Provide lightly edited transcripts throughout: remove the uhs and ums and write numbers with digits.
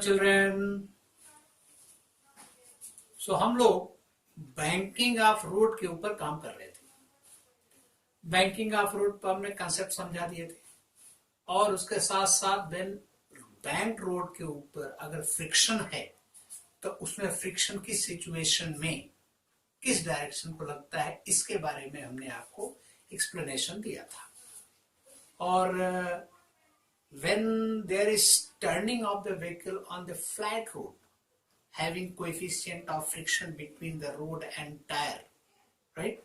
Children. हम लोग banking of road के ऊपर काम कर रहे थे। बैंकिंग ऑफ रोड पर हमने कंसेप्ट समझा दिए थे और उसके साथ साथ बैंक रोड के ऊपर अगर फ्रिक्शन है तो उसमें फ्रिक्शन की सिचुएशन में किस डायरेक्शन को लगता है इसके बारे में हमने आपको एक्सप्लेनेशन दिया था। और when there is turning of the vehicle on the flat road having coefficient of friction between the road and tire, right?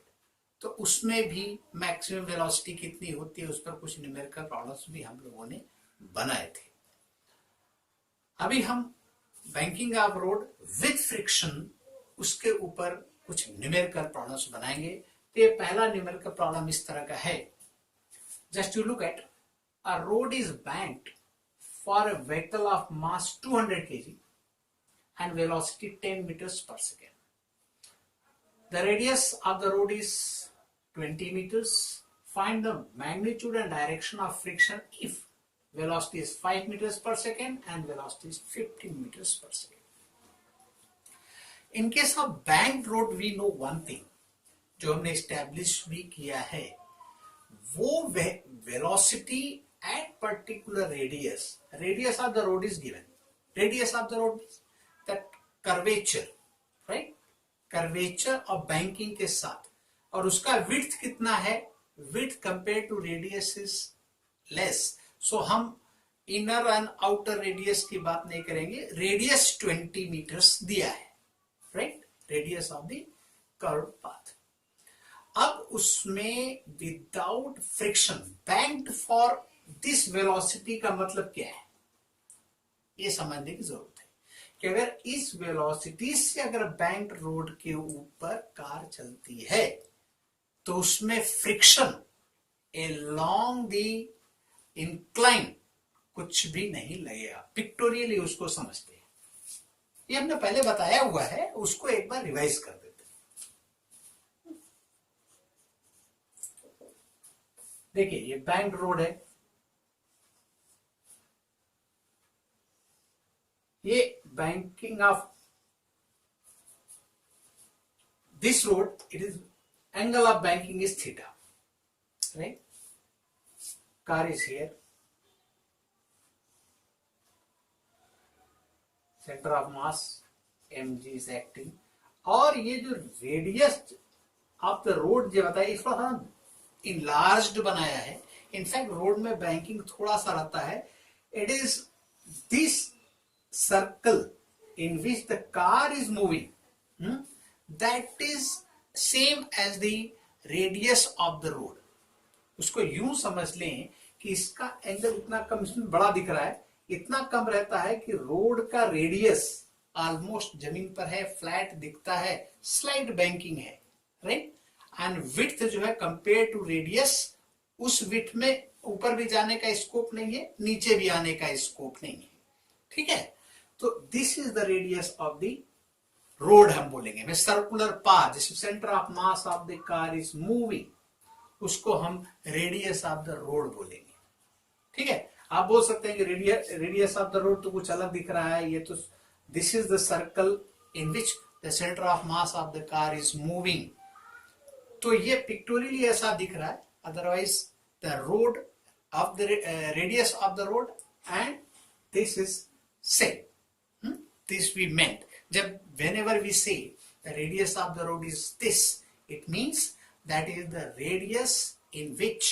तो उसमें भी मैक्सिमम वेलोसिटी कितनी होती है उस पर कुछ न्यूमेरिकल प्रॉब्लम्स भी हम लोगों ने बनाए थे। अभी हम banking of road with friction उसके ऊपर कुछ न्यूमेरिकल प्रॉब्लम्स बनाएंगे। तो ये पहला न्यूमेरिकल प्रॉब्लम इस तरह का है। Just you look at a road is banked for a vehicle of mass 200 kg and velocity 10 meters per second. The radius of the road is 20 meters. Find the magnitude and direction of friction if velocity is 5 meters per second and velocity is 15 meters per second. In case of banked road, we know one thing, जो हमने establish भी किया है, वो velocity at particular radius of the road is given. Radius of the road is that curvature, right? Curvature of banking के साथ, और उसका width कितना है? Width compared to radius is less. So हम inner and outer radius की बात नहीं करेंगे। Radius 20 meters दिया है, right? Radius of the curved path. अब उसमें without friction banked for this velocity का मतलब क्या है, ये समझने की जरूरत है कि अगर इस वेलोसिटी से अगर बैंक्ड रोड के ऊपर कार चलती है तो उसमें फ्रिक्शन अलोंग द इंक्लाइन कुछ भी नहीं लगेगा। पिक्टोरियली उसको समझते हैं, ये हमने पहले बताया हुआ है, उसको एक बार रिवाइज कर देते। देखिए ये बैंक रोड है, ये banking of this road, it is angle of banking is theta, right? Car is here, centre of mass mg is acting, और ये जो रेडियस ऑफ द रोड जो बताया इस पर इनलार्ज्ड बनाया है। इनफैक्ट रोड में बैंकिंग थोड़ा सा रहता है। It is this circle in which the car is moving, that is same as the radius of the road. उसको यूं समझ लें कि इसका एंगल इतना कम, इसमें बड़ा दिख रहा है, इतना कम रहता है कि रोड का रेडियस ऑलमोस्ट जमीन पर है, फ्लैट दिखता है, स्लाइड बैंकिंग है, राइट? एंड विड्थ जो है कंपेयर टू रेडियस, उस विड्थ में ऊपर भी जाने का स्कोप नहीं है, नीचे भी आने का स्कोप नहीं है, ठीक है? तो this is the radius of the road हम बोलेंगे। में सर्कुलर पाथ जिस centre of mass of the car is moving, उसको हम रेडियस ऑफ द रोड बोलेंगे, ठीक है? आप बोल सकते हैं कि रेडियस ऑफ द रोड तो कुछ अलग दिख रहा है, ये तो this is the circle in which the centre of mass of the car is moving. तो ये पिक्टोरियली ऐसा दिख रहा है, otherwise the road of the radius of the road and this is same. This we meant जब whenever we say the radius of the road is this, it means that is the radius in which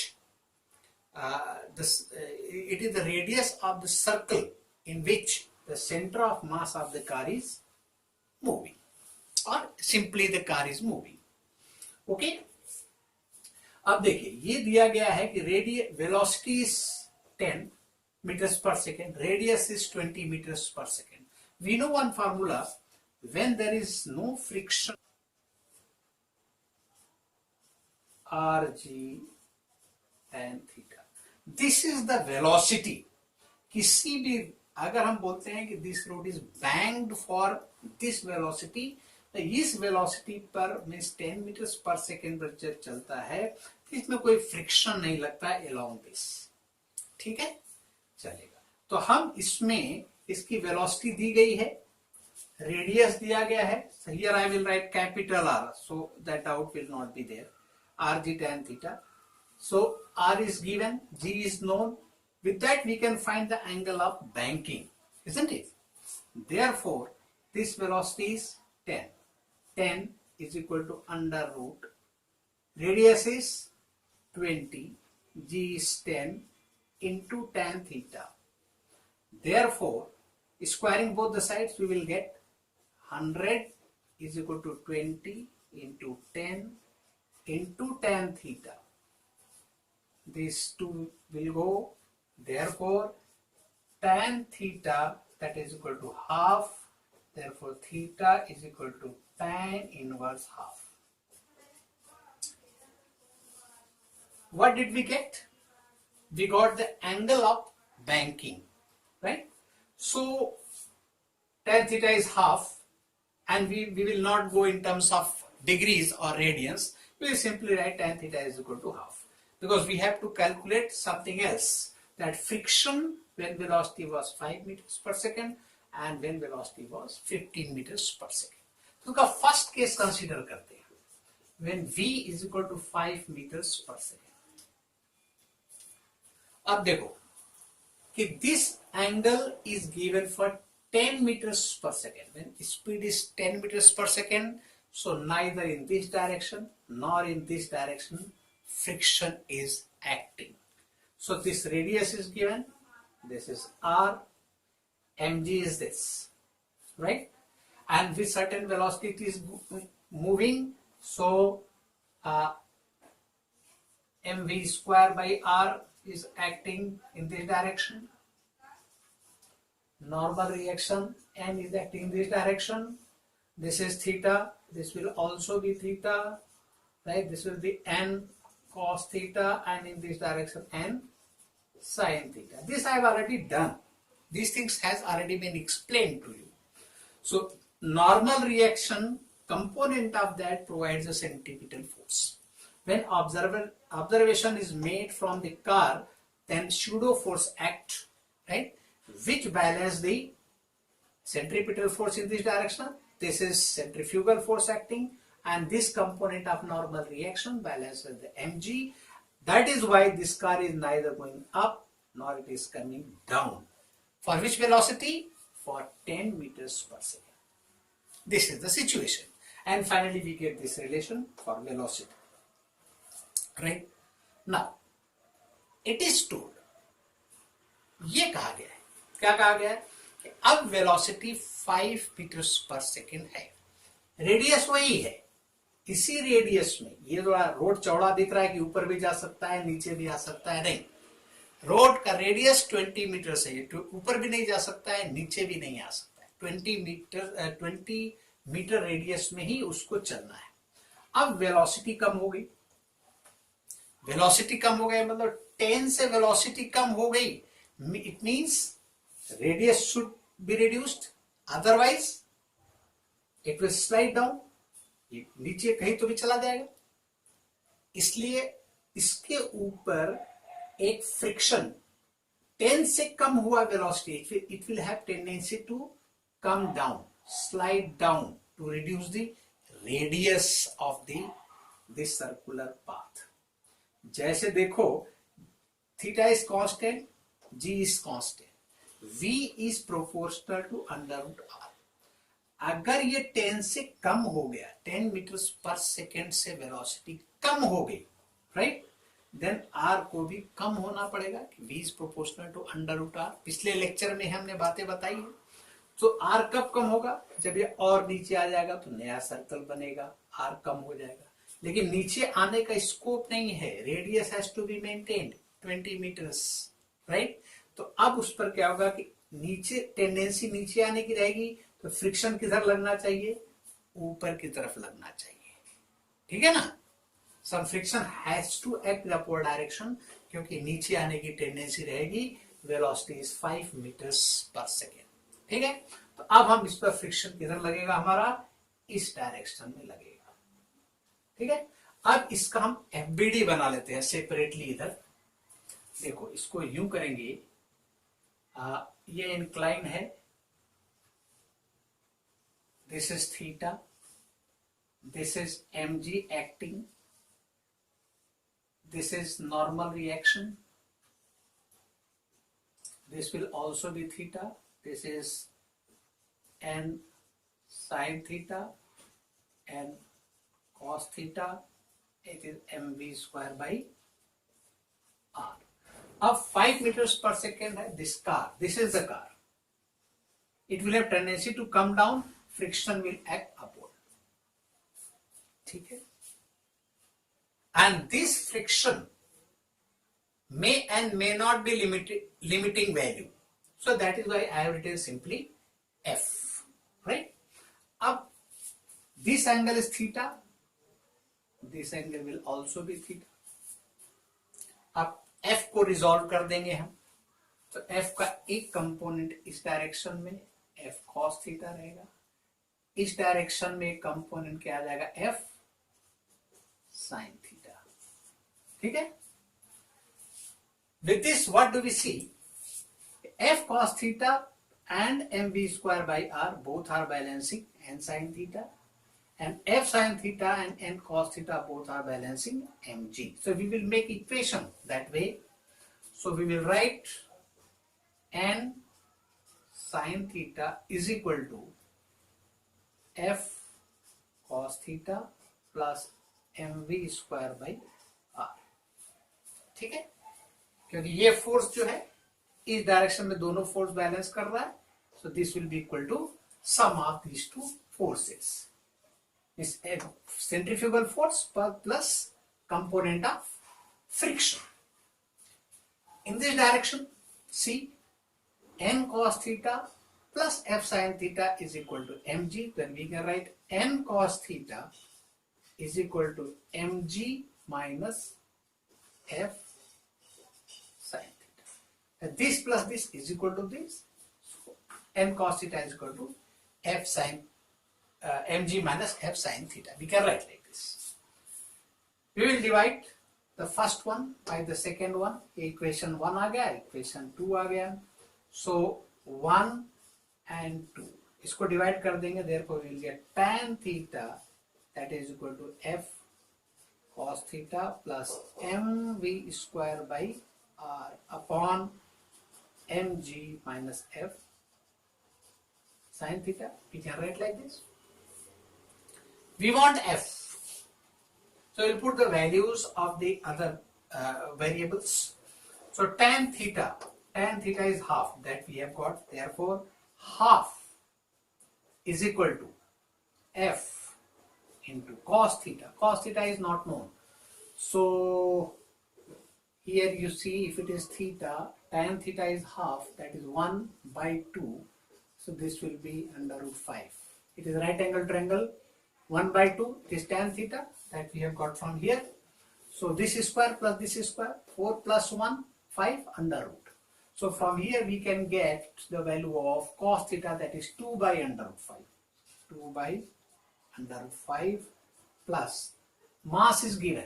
it is the radius of the circle in which the center of mass of the car is moving, or simply the car is moving. Okay, अब देखिए ये दिया गया है कि velocity is 10 meters per second, radius is 20 meters per second. We know one formula, when there is no friction, rg and theta, this is the velocity. किसी भी अगर हम बोलते हैं कि this road is banked for this velocity, तो इस velocity पर मीन्स 10 मीटर्स पर सेकेंड पर जब चलता है तो इसमें कोई फ्रिक्शन नहीं लगता है अलोंग दिस, ठीक है? चलेगा। तो हम इसमें इसकी वेलोसिटी दी गई है, रेडियस दिया गया है. So here I will write capital R, so that doubt will not be there. Rg tan theta. So R is given, G is known. With that we can find the angle of banking, isn't it? Therefore, this velocity is 10. 10 is equal to under root. Radius is 20. G is 10 into tan theta. Therefore, squaring both the sides, we will get 100 is equal to 20 into 10 into tan theta. These two will go. Therefore, tan theta, that is equal to half. Therefore, theta is equal to tan inverse half. What did we get? We got the angle of banking, right? So, tan theta is half, and we will not go in terms of degrees or radians. We will simply write tan theta is equal to half, because we have to calculate something else, that friction when velocity was 5 meters per second and when velocity was 15 meters per second. तो उसका first case consider करते हैं, when v is equal to 5 meters per second. अब देखो कि this angle is given for 10 meters per second. When speed is 10 meters per second, so neither in this direction nor in this direction friction is acting. So this radius is given, this is R, mg is this, right? And with certain velocity it is moving, so mv square by R is acting in this direction. Normal reaction, n is acting in this direction. This is theta, this will also be theta, right? This will be n cos theta, and in this direction n sin theta. This I have already done. These things has already been explained to you. So normal reaction component of that provides a centripetal force. When observation is made from the car, then pseudo force act, right, which balance the centripetal force in this direction. This is centrifugal force acting, and this component of normal reaction balances the mg. That is why this car is neither going up nor it is coming down. For which velocity? For 10 meters per second. This is the situation. And finally we get this relation for velocity. Right? Now, it is told, ये कहा गया है, क्या कहा गया है कि अब वेलोसिटी 5 मीटर्स पर सेकेंड है, रेडियस वही है. इसी रेडियस में ये थोड़ा रोड चौड़ा दिख रहा है कि ऊपर भी जा सकता है, नीचे भी आ सकता है, नहीं. रोड का रेडियस 20 मीटर से ऊपर भी नहीं जा सकता है, नीचे भी नहीं आ सकता है. 20 मीटर रेडियस में ही उसको चलना है. अब वेलोसिटी कम हो गई. वेलोसिटी कम हो गई मतलब 10 से वेलोसिटी कम हो गई. It means radius should be reduced, otherwise it will slide down. ये नीचे कहीं तो भी चला जाएगा. इसलिए इसके ऊपर एक फ्रिक्शन, 10 से कम हुआ velocity, it will have tendency to come down, slide down to reduce the radius of this circular path. जैसे देखो, theta is constant, g is constant, v is proportional to under root r. अगर ये 10 से कम हो गया, 10 metres पर second से velocity कम हो गई, राइट, देन r को भी कम होना पड़ेगा. v is proportional to under root r. पिछले लेक्चर में हमने बातें बताई है. तो r कब कम होगा? जब ये और नीचे आ जाएगा तो नया सर्कल बनेगा, r कम हो जाएगा. लेकिन नीचे आने का स्कोप नहीं है. Radius has to be maintained 20 metres, right. तो अब उस पर क्या होगा कि नीचे टेंडेंसी नीचे आने की रहेगी, तो फ्रिक्शन किधर लगना चाहिए? ऊपर की तरफ लगना चाहिए. ठीक है ना. Some friction has to act in upward direction, क्योंकि नीचे आने की टेंडेंसी रहेगी. वेलोसिटी इज 5 मीटर्स पर सेकेंड. ठीक है. तो अब हम इस पर फ्रिक्शन किधर लगेगा? हमारा इस डायरेक्शन में लगेगा. ठीक है. अब इसका हम एफबीडी बना लेते हैं सेपरेटली. इधर देखो, इसको यूं करेंगे, ये इंक्लाइन है, this is theta, this is mg acting, this is normal reaction, this will also be theta, this is n sin theta and cos theta, it is mv square by r. अब 5 meters per second है this car, this is the car. It will have tendency to come down, friction will act upward. ठीक है? And this friction may and may not be limiting value. So that is why I have written simply F, right? Up this angle is theta, this angle will also be theta. अब F को resolve कर देंगे हम, तो F का एक component इस direction में F cos थीटा रहेगा, इस डायरेक्शन में एक कंपोनेंट क्या आ जाएगा F sin थीटा. ठीक है? With this, what do we see? F cos theta and mv square by r both are balancing n sin theta, and F sin theta and n cos theta both are balancing mg. So we will make equation that way. So we will write n sin theta is equal to F cos theta plus mv square by r. ठीक है? क्योंकि ये force जो है इस direction में दोनों force balance कर रहा है, so this will be equal to sum of these two forces, इस centrifugal force plus component of friction. In this direction see n cos theta plus f sin theta is equal to mg, then we can write n cos theta is equal to mg minus f sin theta. And this plus this is equal to this. So n cos theta is equal to f sin mg minus f sin theta. We can write like this. We will divide the first one by the second one. Equation 1 आ गया, equation 2 आ गया. So 1 and 2 इसको divide कर देंगे. Therefore we will get tan theta that is equal to f cos theta plus mv square by r upon mg minus f sin theta. We can write like this. We want f, so we'll put the values of the other variables. So tan theta is half, that we have got. Therefore half is equal to f into cos theta. Cos theta is not known, so here you see if it is theta, tan theta is half, that is 1 by 2, so this will be under root 5. It is right angle triangle, 1 by 2, it is tan theta that we have got from here. So this is square plus this is square, 4 plus 1, 5 under root. So from here we can get the value of cos theta, that is 2 by under root 5. 2 by under root 5 plus mass is given.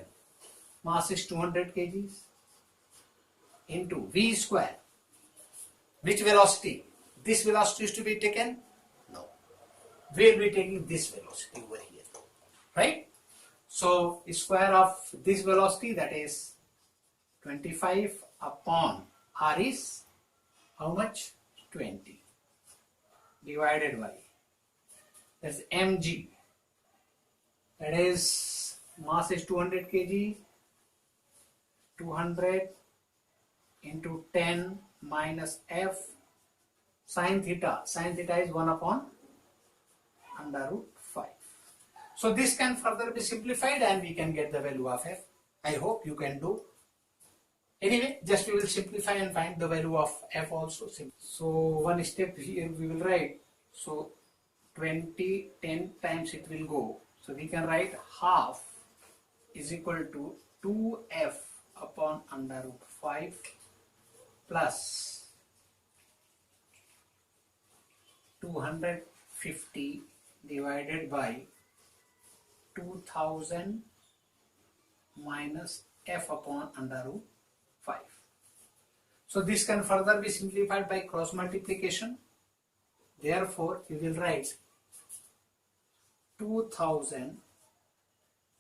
Mass is 200 kgs into v square. Which velocity? This velocity is to be taken? No. We will be taking this velocity over here. Right? So square of this velocity, that is 25 upon r is how much? 20 divided by, that's mg, that is mass is 200 kg, 200 into 10 minus f sin theta. Sin theta is 1 upon under root 5. So this can further be simplified and we can get the value of f. I hope you can do. Anyway, just we will simplify and find the value of f also. So one step here we will write. So 20, 10 times it will go. So we can write half is equal to 2f upon under root 5 plus 250 divided by 2000 minus f upon under root 5. So this can further be simplified by cross multiplication. Therefore we will write 2000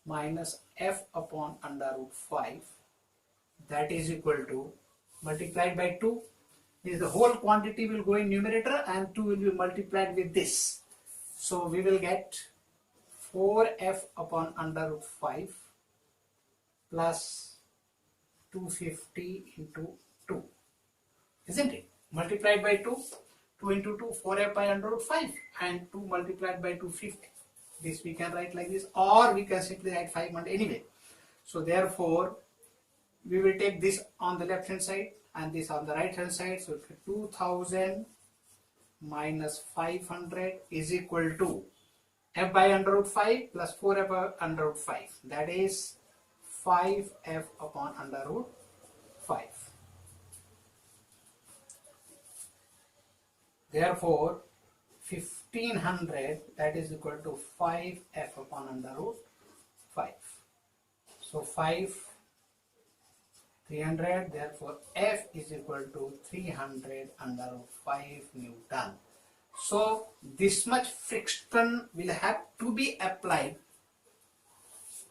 minus f upon under root 5, that is equal to, multiplied by 2, is the whole quantity will go in numerator and 2 will be multiplied with this. So we will get 4f upon under root 5 plus 250 into 2, isn't it? Multiplied by 2, 2 into 2, 4f by under root 5, and 2 multiplied by 250. This we can write like this, or we can simply write 5 anyway. So therefore, we will take this on the left hand side and this on the right hand side. So 2000 minus 500 is equal to f by under root 5 plus 4f by under root 5. That is 5f upon under root 5. Therefore, 1500, that is equal to 5f upon under root 5. So 300, therefore f is equal to 300 under root 5 Newton. So this much friction will have to be applied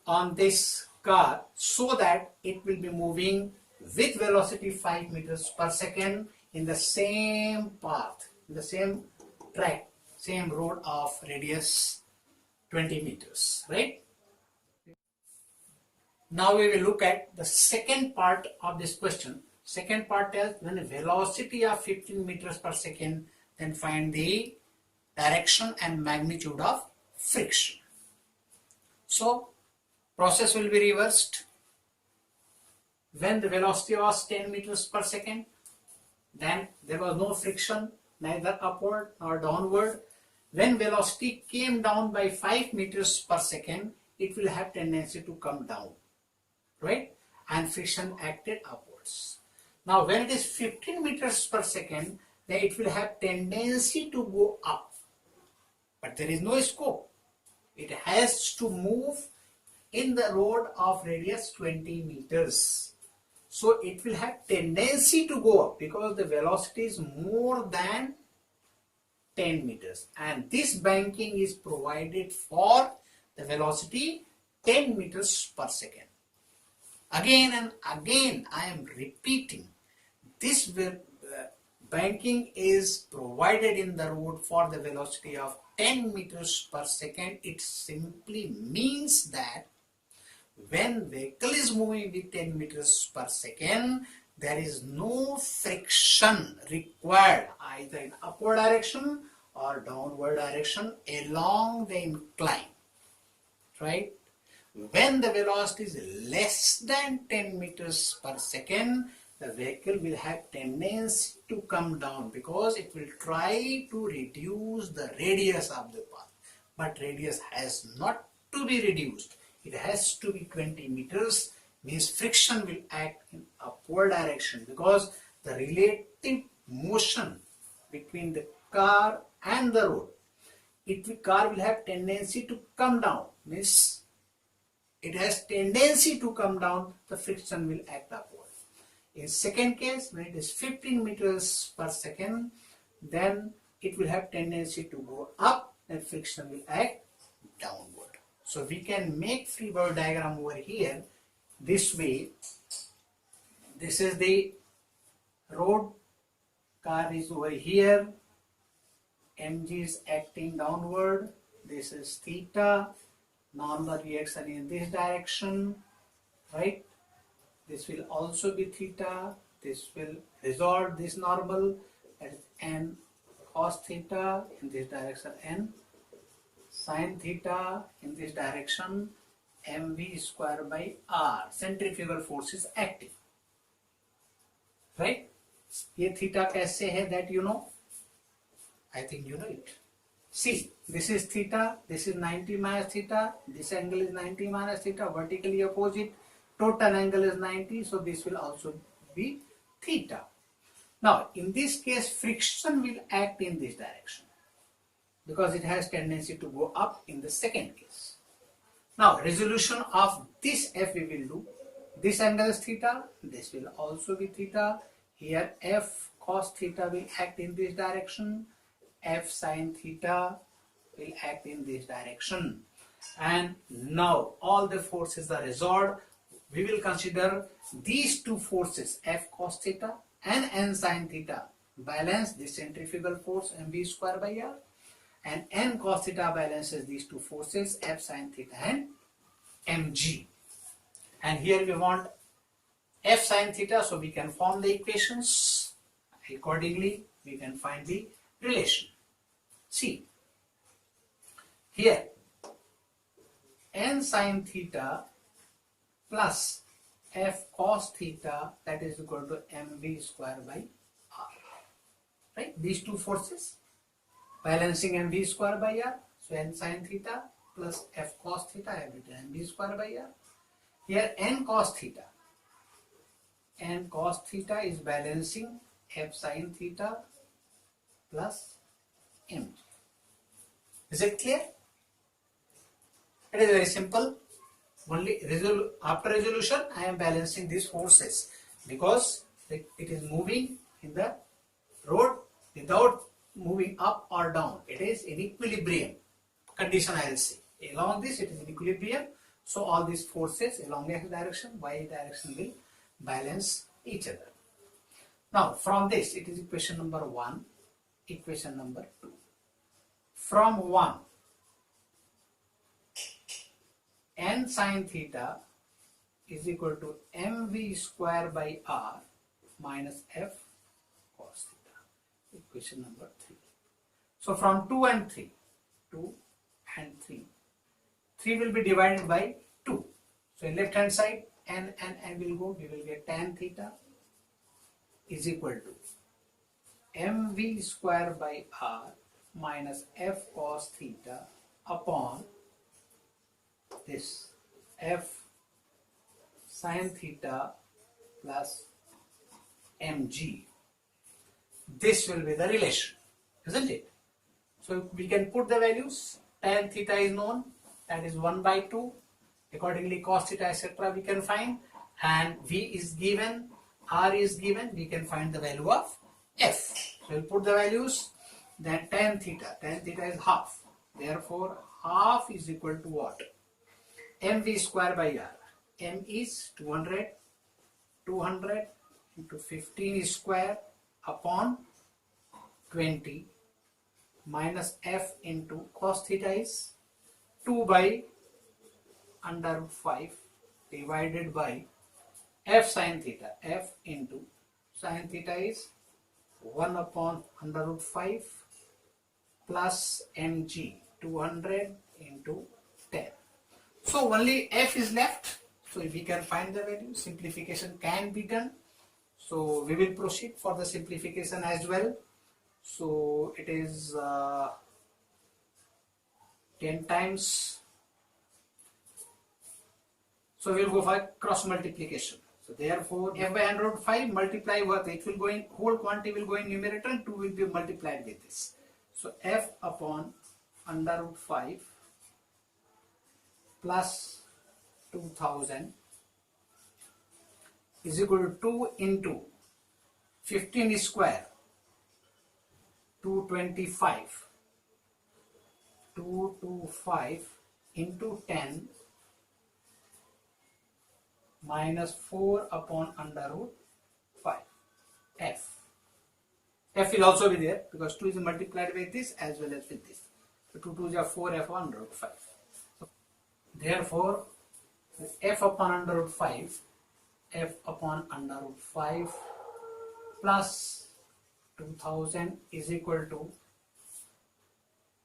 on this car so that it will be moving with velocity 5 meters per second in the same path, in the same track, same road of radius 20 meters, right? Now we will look at the second part of this question. Second part tells when a velocity of 15 meters per second, then find the direction and magnitude of friction. So process will be reversed. When the velocity was 10 meters per second, then there was no friction, neither upward nor downward. When velocity came down by 5 meters per second, it will have tendency to come down, right? And friction acted upwards. Now when it is 15 meters per second, then it will have tendency to go up. But there is no scope. It has to move in the road of radius 20 meters. So it will have tendency to go up because the velocity is more than 10 meters. And this banking is provided for the velocity 10 meters per second. Again and again I am repeating, this banking is provided in the road for the velocity of 10 meters per second. It simply means that when vehicle is moving with 10 meters per second, there is no friction required either in upward direction or downward direction along the incline, right? When the velocity is less than 10 meters per second, the vehicle will have tendency to come down because it will try to reduce the radius of the path. But radius has not to be reduced. It has to be 20 meters, means friction will act in upward direction because the relative motion between the car and the road, the car will have tendency to come down, means it has tendency to come down, the friction will act upward. In second case, when it is 15 meters per second, then it will have tendency to go up and friction will act downward. So we can make free body diagram over here this way. This is the road, car is over here, mg is acting downward, this is theta, normal reaction in this direction, right? This will also be theta, this will resolve this normal, that is n cos theta in this direction, n sin theta in this direction, mv square by r, centrifugal force is active, right? ये theta कैसे है, that you know? I think you know it. See, this is theta, this is 90 minus theta, this angle is 90 minus theta, vertically opposite, total angle is 90, so this will also be theta. Now, in this case, friction will act in this direction because it has tendency to go up in the second case. Now, resolution of this f we will do. This angle is theta, this will also be theta. Here f cos theta will act in this direction, f sin theta will act in this direction. And now all the forces are resolved. We will consider these two forces, F cos theta and N sin theta, balance the centrifugal force mv square by r, and N cos theta balances these two forces, F sin theta and mg. And here we want F sin theta, so we can form the equations. Accordingly, we can find the relation. See, here N sin theta plus F cos theta, that is equal to mv square by r. Right? These two forces balancing mv square by r. So N sin theta plus F cos theta, I have written mv square by r. Here N cos theta is balancing F sin theta plus mg. Is it clear? It is very simple. Only after resolution I am balancing these forces, because it is moving in the road without moving up or down. It is in equilibrium condition, I will say. Along this it is in equilibrium, so all these forces along x direction, y direction will balance each other. Now from this, it is equation number 1, equation number 2. From 1, N sin theta is equal to mv square by r minus F cos theta. Equation number 3. So from 2 and 3, 3 will be divided by 2. So in left hand side, n will go, we will get tan theta is equal to mv square by r minus F cos theta upon this F sin theta plus mg. This will be the relation, isn't it? So we can put the values. Tan theta is known, that is 1 by 2. Accordingly, cos theta, etc. we can find, and V is given, R is given, we can find the value of F. So we'll put the values. Then tan theta is half. Therefore, half is equal to what? mv square by r. M is 200. 200 into 15 is square upon 20 minus F into cos theta is 2 by under root 5 divided by F sin theta. F into sin theta is 1 upon under root 5 plus mg, 200 into 10. So only F is left. So if we can find the value, simplification can be done. So we will proceed for the simplification as well. So it is 10 times. So we will go for cross multiplication. So therefore, F by under root 5 multiply what? It will go in, whole quantity will go in numerator and 2 will be multiplied with this. So F upon under root 5 plus 2000 is equal to 2 into 15 square, 225, 225 into 10 minus 4 upon under root 5. F. F will also be there because 2 is multiplied with this as well as with this. So 2 2s are 4 F upon under root 5. So therefore, F upon under root 5, F upon under root 5 plus 2000 is equal to,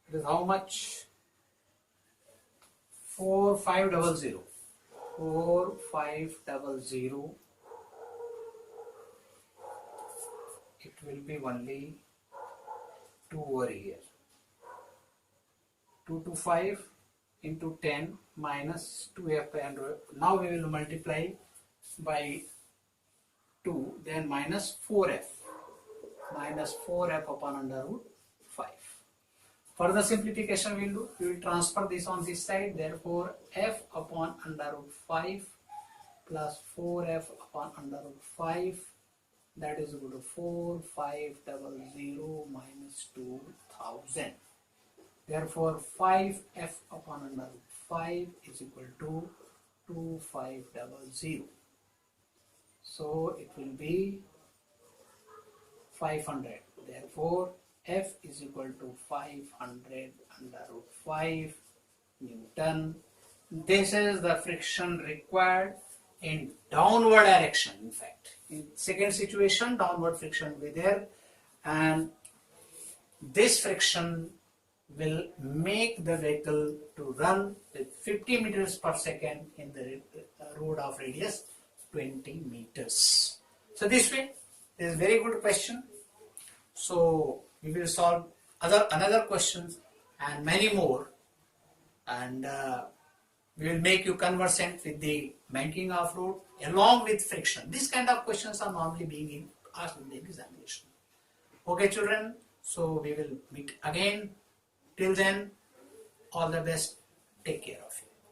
it is how much? 4500. 4500. It will be only 2 over here. 225 into 10 minus 2F by 100. Now we will multiply by 2, then minus 4F. Minus 4F upon under root 5. Further simplification we will do. We will transfer this on this side. Therefore, F upon under root 5 plus 4F upon under root 5. That is equal to 4500 minus 2000. Therefore, 5f upon under root 5 is equal to 2500. So it will be 500. Therefore, F is equal to 500 under root 5 Newton. This is the friction required in downward direction. In fact, in second situation, downward friction will be there, and this friction will make the vehicle to run with 50 meters per second in the road of radius 20 meters. So this way, this is a very good question. So we will solve another questions and many more, and we will make you conversant with the banking of road along with friction. These kind of questions are normally being asked in the examination. Okay, children. So we will meet again. Till then, all the best. Take care of you.